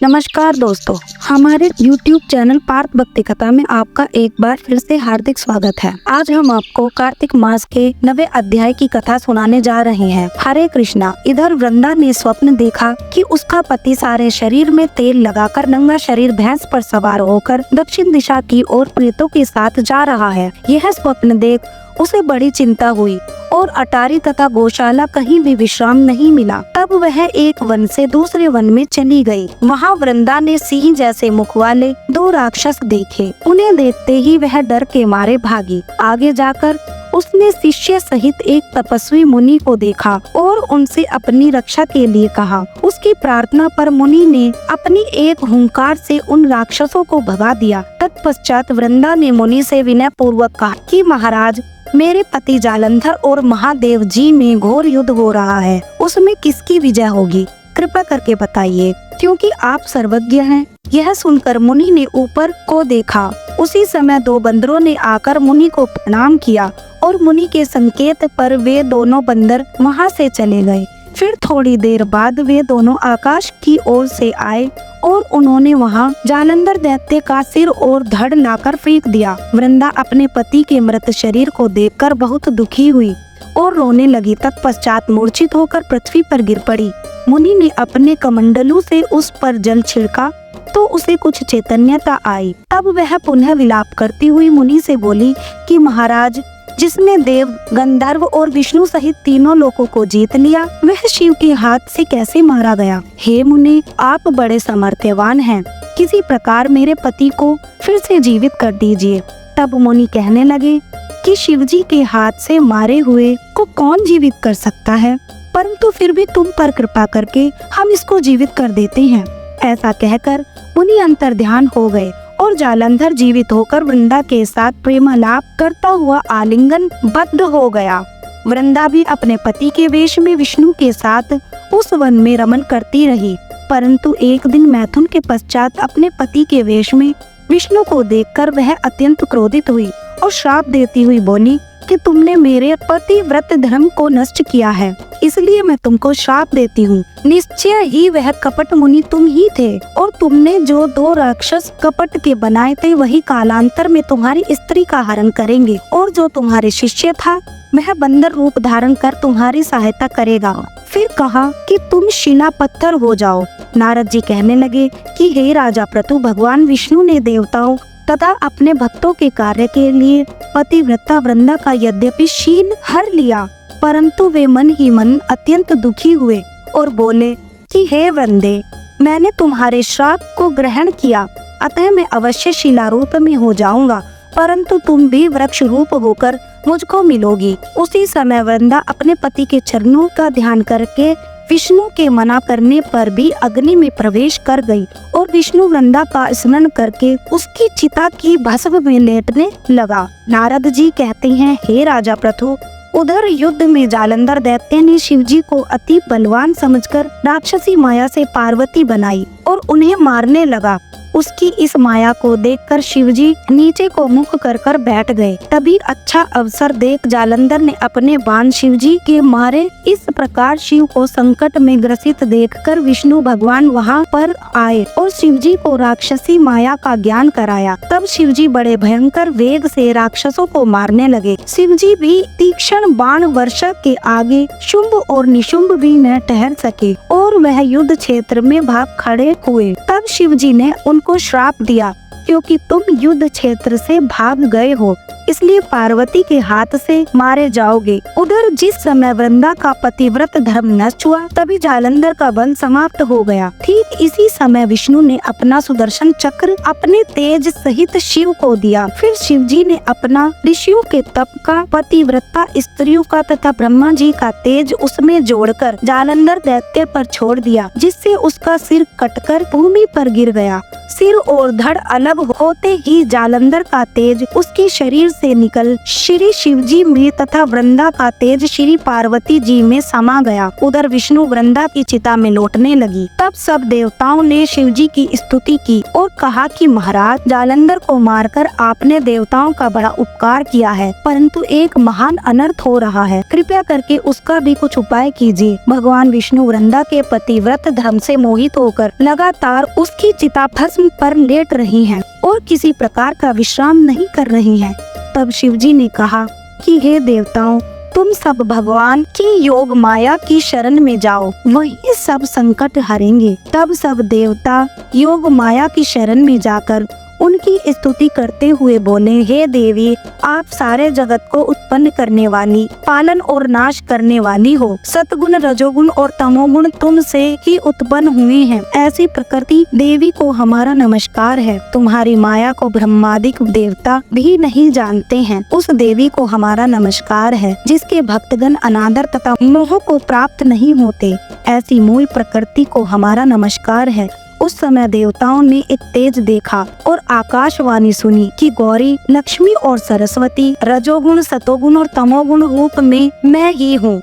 नमस्कार दोस्तों, हमारे YouTube चैनल पार्थ भक्ति कथा में आपका एक बार फिर से हार्दिक स्वागत है। आज हम आपको कार्तिक मास के 9वें अध्याय की कथा सुनाने जा रहे हैं। हरे कृष्णा। इधर वृंदा ने स्वप्न देखा कि उसका पति सारे शरीर में तेल लगाकर नंगा शरीर भैंस पर सवार होकर दक्षिण दिशा की ओर प्रेतों के साथ जा रहा है। यह स्वप्न देख उसे बड़ी चिंता हुई और अटारी तथा गौशाला कहीं भी विश्राम नहीं मिला। तब वह एक वन से दूसरे वन में चली गई। वहाँ वृंदा ने सिंह जैसे मुख वाले 2 राक्षस देखे। उन्हें देखते ही वह डर के मारे भागी। आगे जाकर उसने शिष्य सहित एक तपस्वी मुनि को देखा और उनसे अपनी रक्षा के लिए कहा। उसकी प्रार्थना पर मुनि ने अपनी एक हुंकार से उन राक्षसों को भगा दिया। तत्पश्चात वृंदा ने मुनि से विनय पूर्वक कहा कि महाराज, मेरे पति जालंधर और महादेव जी में घोर युद्ध हो रहा है। उसमें किसकी विजय होगी, कृपा करके बताइए, क्योंकि आप सर्वज्ञ हैं। यह सुनकर मुनि ने ऊपर को देखा। उसी समय 2 बंदरों ने आकर मुनि को प्रणाम किया और मुनि के संकेत पर वे दोनों बंदर वहां से चले गए। फिर थोड़ी देर बाद वे दोनों आकाश की ओर से आए और उन्होंने वहां जालंधर दैत्य का सिर और धड़ लाकर फेंक दिया। वृंदा अपने पति के मृत शरीर को देखकर बहुत दुखी हुई और रोने लगी। तत्पश्चात मूर्छित होकर पृथ्वी पर गिर पड़ी। मुनि ने अपने कमंडलू से उस पर जल छिड़का तो उसे कुछ चैतन्यता आई। तब वह पुनः विलाप करती हुई मुनि से बोली कि महाराज, जिसने देव, गंधर्व और विष्णु सहित तीनों लोकों को जीत लिया, वह शिव के हाथ से कैसे मारा गया? हे मुनि, आप बड़े समर्थवान हैं। किसी प्रकार मेरे पति को फिर से जीवित कर दीजिए। तब मुनि कहने लगे कि शिव जी के हाथ से मारे हुए को कौन जीवित कर सकता है, परंतु फिर भी तुम पर कृपा करके हम इसको जीवित कर देते हैं। ऐसा कहकर मुनि अंतर्ध्यान हो गए और जालंधर जीवित होकर वृंदा के साथ प्रेमालाप करता हुआ आलिंगन बद्ध हो गया। वृंदा भी अपने पति के वेश में विष्णु के साथ उस वन में रमन करती रही, परंतु एक दिन मैथुन के पश्चात अपने पति के वेश में विष्णु को देखकर वह अत्यंत क्रोधित हुई और श्राप देती हुई बोली कि तुमने मेरे पति व्रत धर्म को नष्ट किया है, इसलिए मैं तुमको श्राप देती हूँ। निश्चय ही वह कपट मुनि तुम ही थे और तुमने जो 2 राक्षस कपट के बनाए थे वही कालांतर में तुम्हारी स्त्री का हरण करेंगे, और जो तुम्हारे शिष्य था वह बंदर रूप धारण कर तुम्हारी सहायता करेगा। फिर कहा कि तुम शिला पत्थर हो जाओ। नारद जी कहने लगे कि हे राजा प्रतु, भगवान विष्णु ने देवताओं तथा अपने भक्तों के कार्य के लिए पतिव्रता वृंदा का यद्यपि शील हर लिया, परंतु वे मन ही मन अत्यंत दुखी हुए और बोले कि हे वृंदे, मैंने तुम्हारे श्राप को ग्रहण किया, अतः मैं अवश्य शिला रूप में हो जाऊंगा, परंतु तुम भी वृक्ष रूप होकर मुझको मिलोगी। उसी समय वृंदा अपने पति के चरणों का ध्यान करके विष्णु के मना करने पर भी अग्नि में प्रवेश कर गई और विष्णु वृंदा का स्मरण करके उसकी चिता की भस्म में लेटने लगा। नारद जी कहते हैं, हे राजा प्रथु, उधर युद्ध में जालंधर दैत्य ने शिव जी को अति बलवान समझकर राक्षसी माया से पार्वती बनाई और उन्हें मारने लगा। उसकी इस माया को देखकर शिव जी नीचे को मुख कर बैठ गए। तभी अच्छा अवसर देख जालंधर ने अपने बाण शिव जी के मारे। इस प्रकार शिव को संकट में ग्रसित देखकर विष्णु भगवान वहां पर आए और शिव जी को राक्षसी माया का ज्ञान कराया। तब शिव जी बड़े भयंकर वेग से राक्षसों को मारने लगे। शिव जी भी तीक्ष्ण बाण वर्षा के आगे शुंभ और निशुंभ भी न ठहर सके और वह युद्ध क्षेत्र में भाग खड़े हुए। तब शिव जी ने उनको श्राप दिया, क्योंकि तुम युद्ध क्षेत्र से भाग गए हो, इसलिए पार्वती के हाथ से मारे जाओगे। उधर जिस समय वृंदा का पतिव्रत धर्म नष्ट हुआ, तभी जालंधर का बंध समाप्त हो गया। ठीक इसी समय विष्णु ने अपना सुदर्शन चक्र अपने तेज सहित शिव को दिया। फिर शिव जी ने अपना ऋषियों के तप का, पतिव्रता स्त्रियों का तथा ब्रह्मा जी का तेज उसमें जोड़कर जालंधर दैत्य पर छोड़ दिया, जिससे उसका सिर कटकर भूमि पर गिर गया। सिर और धड़ अलग होते ही जालंधर का तेज उसके शरीर से निकल श्री शिव जी में तथा वृंदा का तेज श्री पार्वती जी में समा गया। उधर विष्णु वृंदा की चिता में लौटने लगी। तब सब देवताओं ने शिव जी की स्तुति की और कहा कि महाराज, जालंधर को मारकर आपने देवताओं का बड़ा उपकार किया है, परंतु एक महान अनर्थ हो रहा है, कृपया करके उसका भी कुछ उपाय कीजिए। भगवान विष्णु वृंदा के पतिव्रत धर्म से मोहित होकर लगातार उसकी चिता भस्म पर लेट रही हैं और किसी प्रकार का विश्राम नहीं कर रही हैं। तब शिव जी ने कहा कि हे देवताओं, तुम सब भगवान की योग माया की शरण में जाओ, वही सब संकट हरेंगे। तब सब देवता योग माया की शरण में जाकर उनकी स्तुति करते हुए बोले, हे देवी, आप सारे जगत को उत्पन्न करने वाली, पालन और नाश करने वाली हो। सतगुण, रजोगुण और तमोगुण तुमसे ही उत्पन्न हुए हैं। ऐसी प्रकृति देवी को हमारा नमस्कार है। तुम्हारी माया को ब्रह्मादिक देवता भी नहीं जानते हैं। उस देवी को हमारा नमस्कार है जिसके भक्तगण अनादर तथा मोह को प्राप्त नहीं होते। ऐसी मूल प्रकृति को हमारा नमस्कार है। उस समय देवताओं ने एक तेज देखा और आकाशवाणी सुनी कि गौरी, लक्ष्मी और सरस्वती रजोगुण, सतोगुण और तमोगुण रूप में मैं ही हूँ।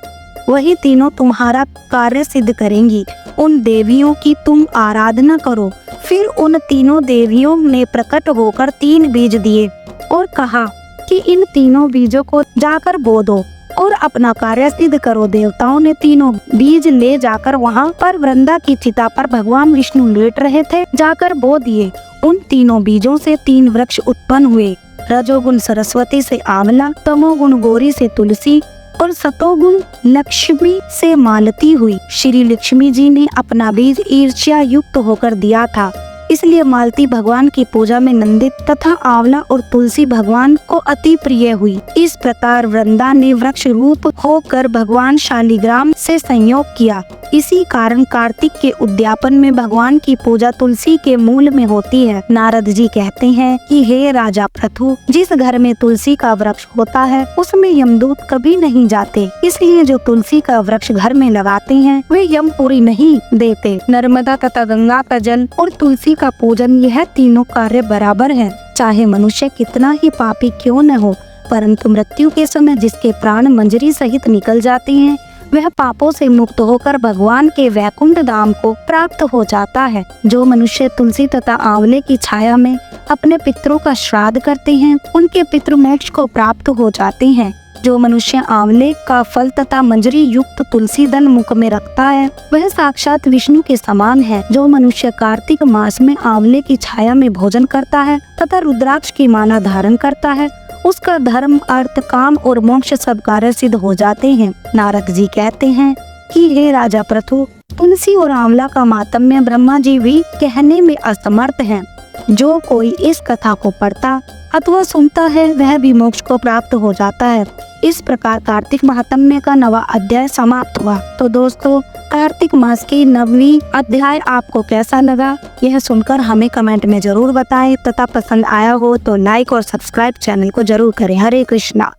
वही तीनों तुम्हारा कार्य सिद्ध करेंगी। उन देवियों की तुम आराधना करो। फिर उन तीनों देवियों ने प्रकट होकर 3 बीज दिए और कहा कि इन तीनों बीजों को जाकर बो दो और अपना कार्य सिद्ध करो। देवताओं ने तीनों बीज ले जाकर वहाँ पर वृंदा की चिता पर भगवान विष्णु लेट रहे थे जाकर बो दिए। उन तीनों बीजों से 3 वृक्ष उत्पन्न हुए। रजोगुण सरस्वती से आंवला, तमोगुण गौरी से तुलसी और सतोगुण लक्ष्मी से मालती हुई। श्री लक्ष्मी जी ने अपना बीज ईर्ष्या युक्त होकर दिया था, इसलिए मालती भगवान की पूजा में नंदित तथा आंवला और तुलसी भगवान को अति प्रिय हुई। इस प्रकार वृंदा ने वृक्ष रूप होकर भगवान शालिग्राम से संयोग किया। इसी कारण कार्तिक के उद्यापन में भगवान की पूजा तुलसी के मूल में होती है। नारद जी कहते हैं कि हे राजा पृथु, जिस घर में तुलसी का वृक्ष होता है उसमें यमदूत कभी नहीं जाते, इसलिए जो तुलसी का वृक्ष घर में लगाते हैं वे यमपुरी नहीं देते। नर्मदा तथा गंगा का जल और तुलसी का पूजन, यह तीनों कार्य बराबर है। चाहे मनुष्य कितना ही पापी क्यों न हो, परंतु मृत्यु के समय जिसके प्राण मंजरी सहित निकल जाते हैं वह पापों से मुक्त होकर भगवान के वैकुंठ धाम को प्राप्त हो जाता है। जो मनुष्य तुलसी तथा आंवले की छाया में अपने पितरों का श्राद्ध करते हैं उनके पितृ मोक्ष को प्राप्त हो जाते हैं। जो मनुष्य आंवले का फल तथा मंजरी युक्त तुलसी दल मुख में रखता है वह साक्षात विष्णु के समान है। जो मनुष्य कार्तिक मास में आंवले की छाया में भोजन करता है तथा रुद्राक्ष की माला धारण करता है उसका धर्म, अर्थ, काम और मोक्ष सब कार्य सिद्ध हो जाते हैं। नारद जी कहते हैं कि हे राजा पृथु, तुलसी और आंवला का मातम्य ब्रह्मा जी भी कहने में असमर्थ हैं। जो कोई इस कथा को पढ़ता अथवा सुनता है वह भी मोक्ष को प्राप्त हो जाता है। इस प्रकार कार्तिक महात्म्य का 9वां अध्याय समाप्त हुआ। तो दोस्तों, कार्तिक मास की 9वीं अध्याय आपको कैसा लगा यह सुनकर हमें कमेंट में जरूर बताएं तथा पसंद आया हो तो लाइक और सब्सक्राइब चैनल को जरूर करें। हरे कृष्णा।